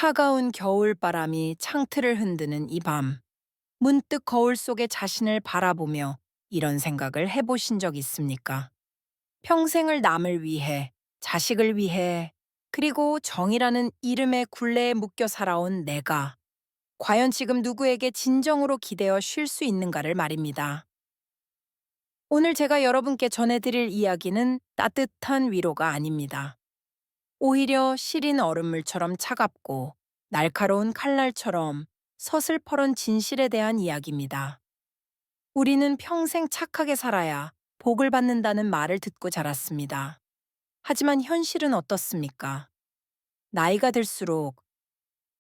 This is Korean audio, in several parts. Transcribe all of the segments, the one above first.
차가운 겨울바람이 창틀을 흔드는 이 밤, 문득 거울 속의 자신을 바라보며 이런 생각을 해보신 적 있습니까? 평생을 남을 위해, 자식을 위해, 그리고 정이라는 이름의 굴레에 묶여 살아온 내가 과연 지금 누구에게 진정으로 기대어 쉴 수 있는가를 말입니다. 오늘 제가 여러분께 전해드릴 이야기는 따뜻한 위로가 아닙니다. 오히려 시린 얼음물처럼 차갑고 날카로운 칼날처럼 서슬퍼런 진실에 대한 이야기입니다. 우리는 평생 착하게 살아야 복을 받는다는 말을 듣고 자랐습니다. 하지만 현실은 어떻습니까? 나이가 들수록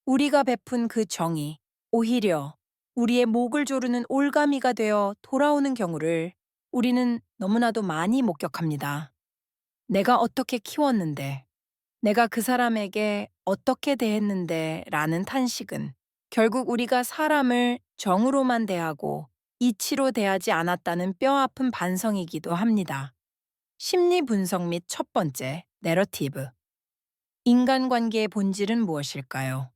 우리가 베푼 그 정이 오히려 우리의 목을 조르는 올가미가 되어 돌아오는 경우를 우리는 너무나도 많이 목격합니다. 내가 어떻게 키웠는데, 내가 그 사람에게 어떻게 대했는데 라는 탄식은 결국 우리가 사람을 정으로만 대하고 이치로 대하지 않았다는 뼈아픈 반성이기도 합니다. 심리 분석 및 첫 번째, 내러티브. 인간관계의 본질은 무엇일까요?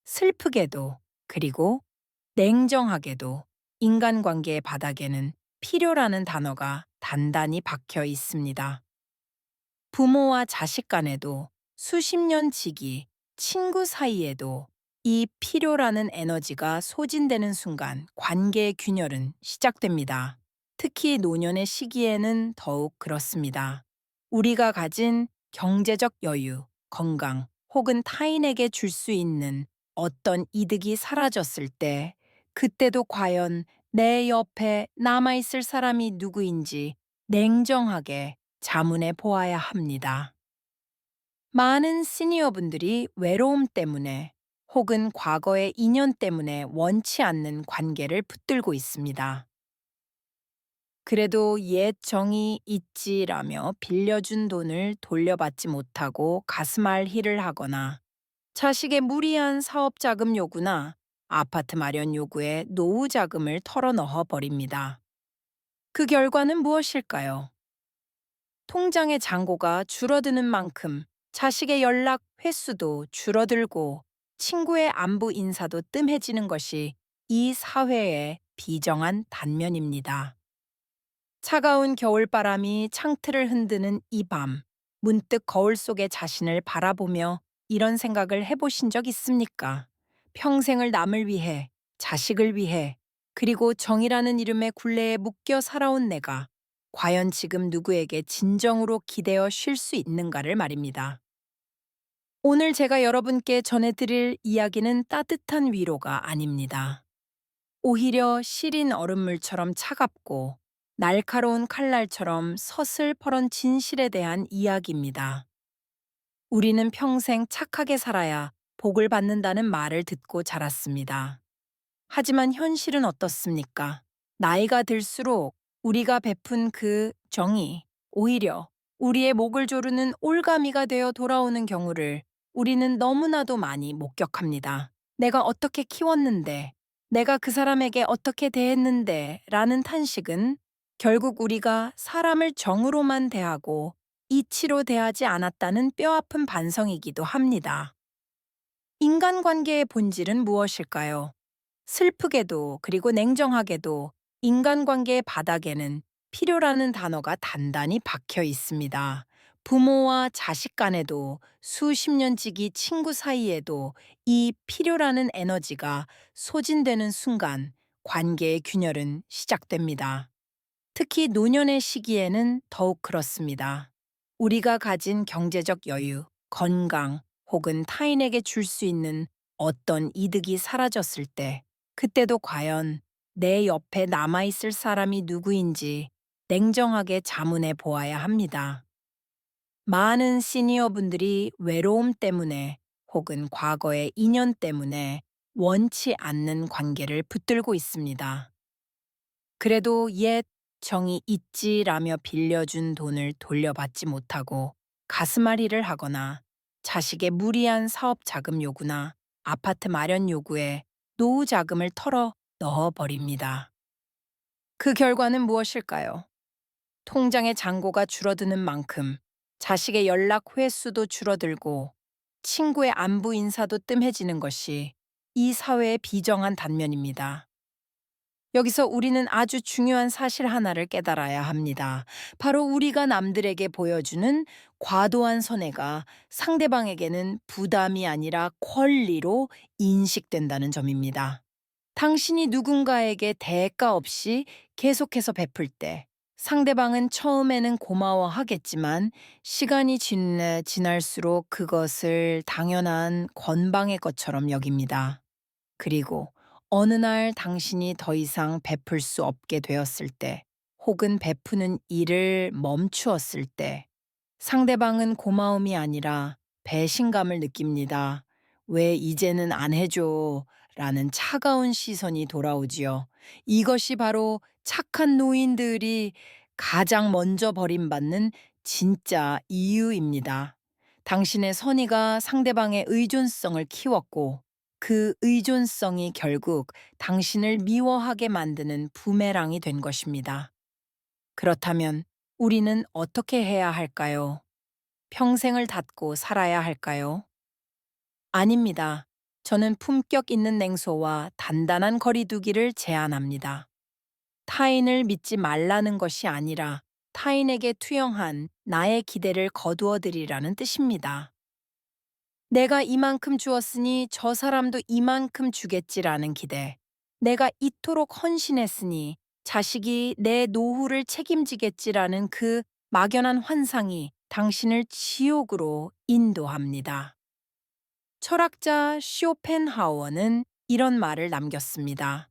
슬프게도, 그리고 냉정하게도 인간관계의 바닥에는 필요라는 단어가 단단히 박혀 있습니다. 부모와 자식 간에도 수십 년 지기, 친구 사이에도 이 필요라는 에너지가 소진되는 순간 관계의 균열은 시작됩니다. 특히 노년의 시기에는 더욱 그렇습니다. 우리가 가진 경제적 여유, 건강, 혹은 타인에게 줄 수 있는 어떤 이득이 사라졌을 때, 그때도 과연 내 옆에 남아있을 사람이 누구인지 냉정하게 자문해 보아야 합니다. 많은 시니어분들이 외로움 때문에 혹은 과거의 인연 때문에 원치 않는 관계를 붙들고 있습니다. 그래도 옛 정이 있지라며 빌려준 돈을 돌려받지 못하고 가슴 앓기를 하거나 자식의 무리한 사업 자금 요구나 아파트 마련 요구에 노후 자금을 털어넣어 버립니다. 그 결과는 무엇일까요? 통장의 잔고가 줄어드는 만큼 자식의 연락 횟수도 줄어들고 친구의 안부 인사도 뜸해지는 것이 이 사회의 비정한 단면입니다. 차가운 겨울바람이 창틀을 흔드는 이 밤, 문득 거울 속의 자신을 바라보며 이런 생각을 해보신 적 있습니까? 평생을 남을 위해, 자식을 위해, 그리고 정이라는 이름의 굴레에 묶여 살아온 내가 과연 지금 누구에게 진정으로 기대어 쉴 수 있는가를 말입니다. 오늘 제가 여러분께 전해드릴 이야기는 따뜻한 위로가 아닙니다. 오히려 시린 얼음물처럼 차갑고 날카로운 칼날처럼 서슬퍼런 진실에 대한 이야기입니다. 우리는 평생 착하게 살아야 복을 받는다는 말을 듣고 자랐습니다. 하지만 현실은 어떻습니까? 나이가 들수록 우리가 베푼 그 정이 오히려 우리의 목을 조르는 올가미가 되어 돌아오는 경우를 우리는 너무나도 많이 목격합니다. 내가 어떻게 키웠는데, 내가 그 사람에게 어떻게 대했는데 라는 탄식은 결국 우리가 사람을 정으로만 대하고 이치로 대하지 않았다는 뼈아픈 반성이기도 합니다. 인간관계의 본질은 무엇일까요? 슬프게도 그리고 냉정하게도 인간관계의 바닥에는 필요라는 단어가 단단히 박혀 있습니다. 부모와 자식 간에도 수십 년 지기 친구 사이에도 이 필요라는 에너지가 소진되는 순간 관계의 균열은 시작됩니다. 특히 노년의 시기에는 더욱 그렇습니다. 우리가 가진 경제적 여유, 건강, 혹은 타인에게 줄 수 있는 어떤 이득이 사라졌을 때, 그때도 과연 내 옆에 남아있을 사람이 누구인지 냉정하게 자문해 보아야 합니다. 많은 시니어분들이 외로움 때문에 혹은 과거의 인연 때문에 원치 않는 관계를 붙들고 있습니다. 그래도 옛 정이 있지라며 빌려준 돈을 돌려받지 못하고 가슴앓이를 하거나 자식의 무리한 사업 자금 요구나 아파트 마련 요구에 노후 자금을 털어 넣어버립니다. 그 결과는 무엇일까요? 통장의 잔고가 줄어드는 만큼 자식의 연락 횟수도 줄어들고 친구의 안부 인사도 뜸해지는 것이 이 사회의 비정한 단면입니다. 여기서 우리는 아주 중요한 사실 하나를 깨달아야 합니다. 바로 우리가 남들에게 보여주는 과도한 선애가 상대방에게는 부담이 아니라 권리로 인식된다는 점입니다. 당신이 누군가에게 대가 없이 계속해서 베풀 때 상대방은 처음에는 고마워하겠지만 시간이 지날수록 그것을 당연한 건방의 것처럼 여깁니다. 그리고 어느 날 당신이 더 이상 베풀 수 없게 되었을 때, 혹은 베푸는 일을 멈추었을 때, 상대방은 고마움이 아니라 배신감을 느낍니다. 왜 이제는 안 해줘? 라는 차가운 시선이 돌아오지요. 이것이 바로 착한 노인들이 가장 먼저 버림받는 진짜 이유입니다. 당신의 선의가 상대방의 의존성을 키웠고, 그 의존성이 결국 당신을 미워하게 만드는 부메랑이 된 것입니다. 그렇다면 우리는 어떻게 해야 할까요? 평생을 닫고 살아야 할까요? 아닙니다. 저는 품격 있는 냉소와 단단한 거리두기를 제안합니다. 타인을 믿지 말라는 것이 아니라 타인에게 투영한 나의 기대를 거두어 드리라는 뜻입니다. 내가 이만큼 주었으니 저 사람도 이만큼 주겠지라는 기대. 내가 이토록 헌신했으니 자식이 내 노후를 책임지겠지라는 그 막연한 환상이 당신을 지옥으로 인도합니다. 철학자 쇼펜하우어는 이런 말을 남겼습니다.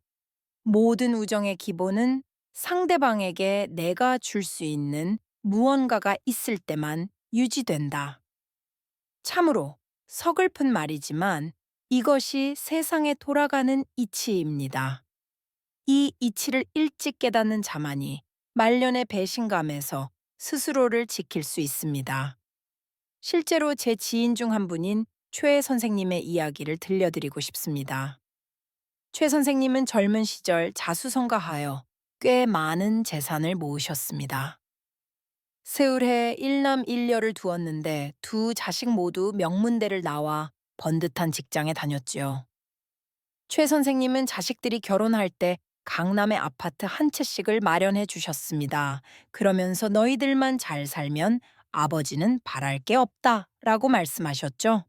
모든 우정의 기본은 상대방에게 내가 줄 수 있는 무언가가 있을 때만 유지된다. 참으로 서글픈 말이지만 이것이 세상에 돌아가는 이치입니다. 이 이치를 일찍 깨닫는 자만이 말년의 배신감에서 스스로를 지킬 수 있습니다. 실제로 제 지인 중 한 분인 최 선생님의 이야기를 들려드리고 싶습니다. 최 선생님은 젊은 시절 자수성가하여 꽤 많은 재산을 모으셨습니다. 세울해 일남 일녀를 두었는데 두 자식 모두 명문대를 나와 번듯한 직장에 다녔지요. 최 선생님은 자식들이 결혼할 때 강남의 아파트 한 채씩을 마련해 주셨습니다. 그러면서 너희들만 잘 살면 아버지는 바랄 게 없다 라고 말씀하셨죠.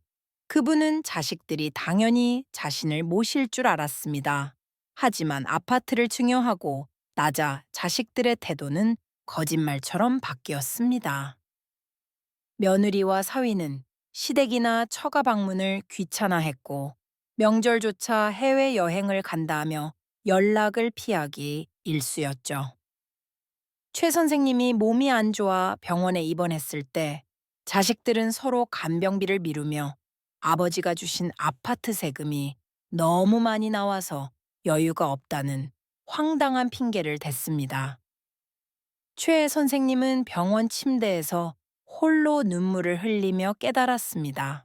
그분은 자식들이 당연히 자신을 모실 줄 알았습니다. 하지만 아파트를 증여하고 나자 자식들의 태도는 거짓말처럼 바뀌었습니다. 며느리와 사위는 시댁이나 처가 방문을 귀찮아했고 명절조차 해외여행을 간다며 연락을 피하기 일쑤였죠. 최 선생님이 몸이 안 좋아 병원에 입원했을 때 자식들은 서로 간병비를 미루며 아버지가 주신 아파트 세금이 너무 많이 나와서 여유가 없다는 황당한 핑계를 댔습니다. 최 선생님은 병원 침대에서 홀로 눈물을 흘리며 깨달았습니다.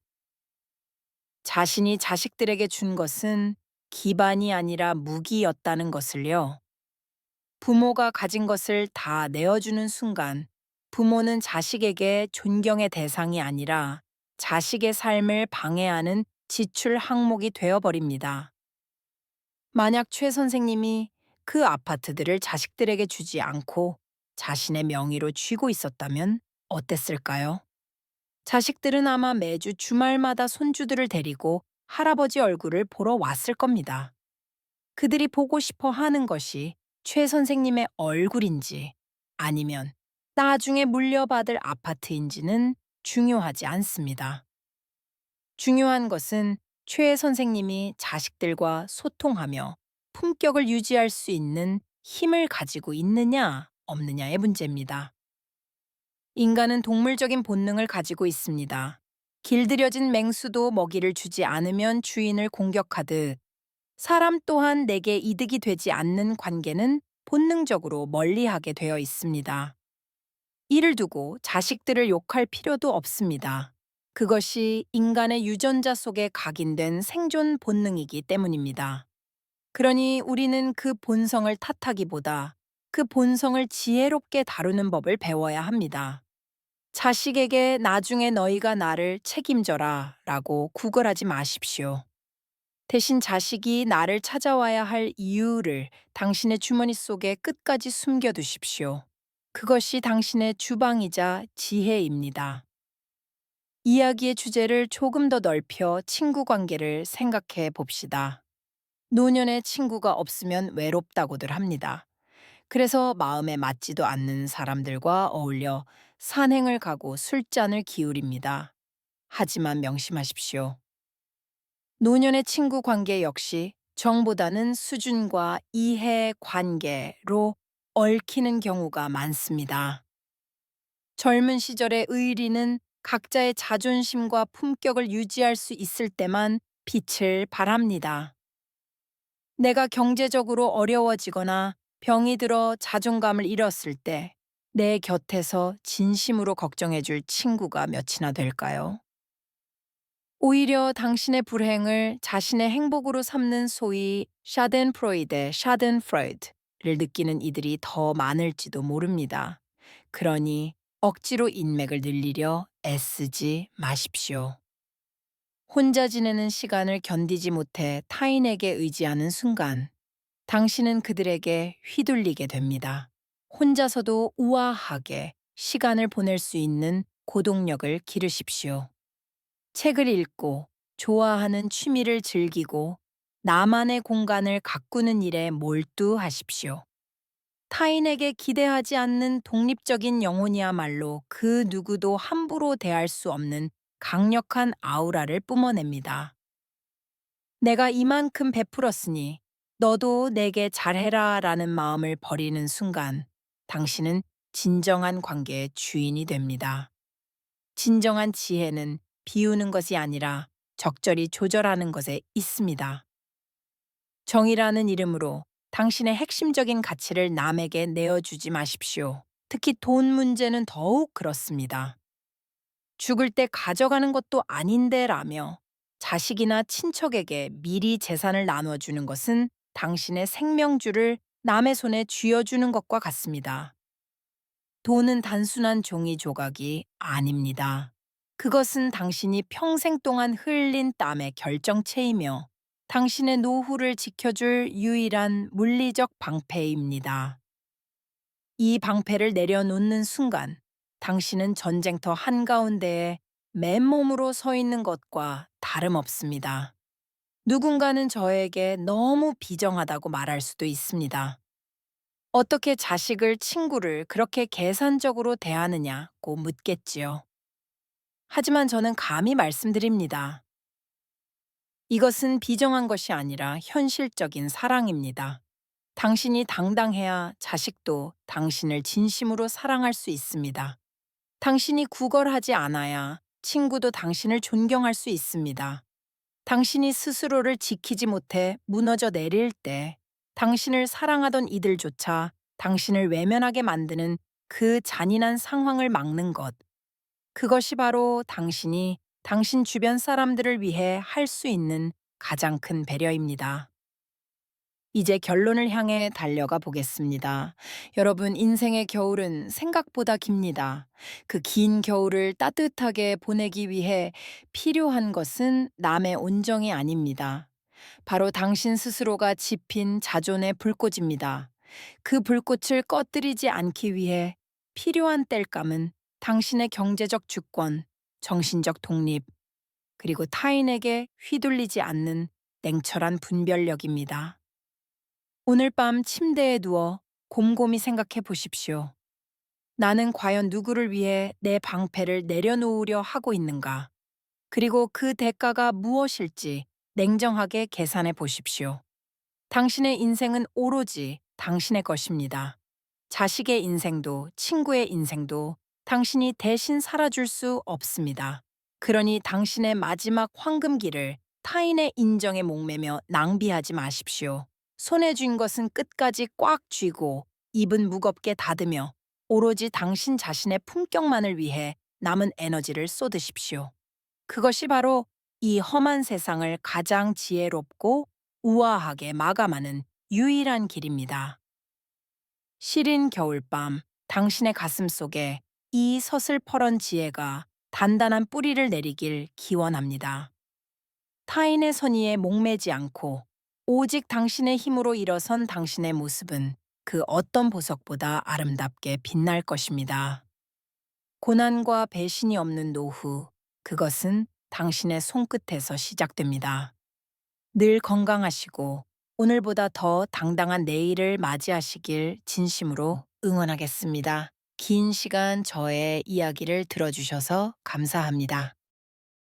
자신이 자식들에게 준 것은 기반이 아니라 무기였다는 것을요. 부모가 가진 것을 다 내어주는 순간 부모는 자식에게 존경의 대상이 아니라 자식의 삶을 방해하는 지출 항목이 되어버립니다. 만약 최 선생님이 그 아파트들을 자식들에게 주지 않고 자신의 명의로 쥐고 있었다면 어땠을까요? 자식들은 아마 매주 주말마다 손주들을 데리고 할아버지 얼굴을 보러 왔을 겁니다. 그들이 보고 싶어 하는 것이 최 선생님의 얼굴인지 아니면 나중에 물려받을 아파트인지는 중요하지 않습니다. 중요한 것은 최 선생님이 자식들과 소통하며 품격을 유지할 수 있는 힘을 가지고 있느냐, 없느냐의 문제입니다. 인간은 동물적인 본능을 가지고 있습니다. 길들여진 맹수도 먹이를 주지 않으면 주인을 공격하듯 사람 또한 내게 이득이 되지 않는 관계는 본능적으로 멀리하게 되어 있습니다. 이를 두고 자식들을 욕할 필요도 없습니다. 그것이 인간의 유전자 속에 각인된 생존 본능이기 때문입니다. 그러니 우리는 그 본성을 탓하기보다 그 본성을 지혜롭게 다루는 법을 배워야 합니다. 자식에게 나중에 너희가 나를 책임져라 라고 구걸하지 마십시오. 대신 자식이 나를 찾아와야 할 이유를 당신의 주머니 속에 끝까지 숨겨두십시오. 그것이 당신의 주방이자 지혜입니다. 이야기의 주제를 조금 더 넓혀 친구 관계를 생각해 봅시다. 노년의 친구가 없으면 외롭다고들 합니다. 그래서 마음에 맞지도 않는 사람들과 어울려 산행을 가고 술잔을 기울입니다. 하지만 명심하십시오. 노년의 친구 관계 역시 정보다는 수준과 이해 관계로 얽히는 경우가 많습니다. 젊은 시절의 의리는 각자의 자존심과 품격을 유지할 수 있을 때만 빛을 발합니다. 내가 경제적으로 어려워지거나 병이 들어 자존감을 잃었을 때 내 곁에서 진심으로 걱정해줄 친구가 몇이나 될까요? 오히려 당신의 불행을 자신의 행복으로 삼는 소위 샤덴프로이데, 샤덴프로이드를 느끼는 이들이 더 많을지도 모릅니다. 그러니 억지로 인맥을 늘리려 애쓰지 마십시오. 혼자 지내는 시간을 견디지 못해 타인에게 의지하는 순간, 당신은 그들에게 휘둘리게 됩니다. 혼자서도 우아하게 시간을 보낼 수 있는 고독력을 기르십시오. 책을 읽고 좋아하는 취미를 즐기고 나만의 공간을 가꾸는 일에 몰두하십시오. 타인에게 기대하지 않는 독립적인 영혼이야말로 그 누구도 함부로 대할 수 없는 강력한 아우라를 뿜어냅니다. 내가 이만큼 베풀었으니 너도 내게 잘해라 라는 마음을 버리는 순간 당신은 진정한 관계의 주인이 됩니다. 진정한 지혜는 비우는 것이 아니라 적절히 조절하는 것에 있습니다. 정의라는 이름으로 당신의 핵심적인 가치를 남에게 내어주지 마십시오. 특히 돈 문제는 더욱 그렇습니다. 죽을 때 가져가는 것도 아닌데 라며 자식이나 친척에게 미리 재산을 나눠주는 것은 당신의 생명줄을 남의 손에 쥐어주는 것과 같습니다. 돈은 단순한 종이 조각이 아닙니다. 그것은 당신이 평생 동안 흘린 땀의 결정체이며 당신의 노후를 지켜줄 유일한 물리적 방패입니다. 이 방패를 내려놓는 순간 당신은 전쟁터 한가운데에 맨몸으로 서 있는 것과 다름없습니다. 누군가는 저에게 너무 비정하다고 말할 수도 있습니다. 어떻게 자식을, 친구를 그렇게 계산적으로 대하느냐고 묻겠지요. 하지만 저는 감히 말씀드립니다. 이것은 비정한 것이 아니라 현실적인 사랑입니다. 당신이 당당해야 자식도 당신을 진심으로 사랑할 수 있습니다. 당신이 구걸하지 않아야 친구도 당신을 존경할 수 있습니다. 당신이 스스로를 지키지 못해 무너져 내릴 때 당신을 사랑하던 이들조차 당신을 외면하게 만드는 그 잔인한 상황을 막는 것. 그것이 바로 당신이 당신 주변 사람들을 위해 할 수 있는 가장 큰 배려입니다. 이제 결론을 향해 달려가 보겠습니다. 여러분, 인생의 겨울은 생각보다 깁니다. 그 긴 겨울을 따뜻하게 보내기 위해 필요한 것은 남의 온정이 아닙니다. 바로 당신 스스로가 지핀 자존의 불꽃입니다. 그 불꽃을 꺼뜨리지 않기 위해 필요한 땔감은 당신의 경제적 주권, 정신적 독립, 그리고 타인에게 휘둘리지 않는 냉철한 분별력입니다. 오늘 밤 침대에 누워 곰곰이 생각해 보십시오. 나는 과연 누구를 위해 내 방패를 내려놓으려 하고 있는가? 그리고 그 대가가 무엇일지 냉정하게 계산해 보십시오. 당신의 인생은 오로지 당신의 것입니다. 자식의 인생도 친구의 인생도 당신이 대신 살아줄 수 없습니다. 그러니 당신의 마지막 황금기를 타인의 인정에 목매며 낭비하지 마십시오. 손에 쥔 것은 끝까지 꽉 쥐고 입은 무겁게 닫으며 오로지 당신 자신의 품격만을 위해 남은 에너지를 쏟으십시오. 그것이 바로 이 험한 세상을 가장 지혜롭고 우아하게 마감하는 유일한 길입니다. 시린 겨울밤, 당신의 가슴 속에 이 서슬퍼런 지혜가 단단한 뿌리를 내리길 기원합니다. 타인의 선의에 목매지 않고 오직 당신의 힘으로 일어선 당신의 모습은 그 어떤 보석보다 아름답게 빛날 것입니다. 고난과 배신이 없는 노후, 그것은 당신의 손끝에서 시작됩니다. 늘 건강하시고 오늘보다 더 당당한 내일을 맞이하시길 진심으로 응원하겠습니다. 긴 시간 저의 이야기를 들어주셔서 감사합니다.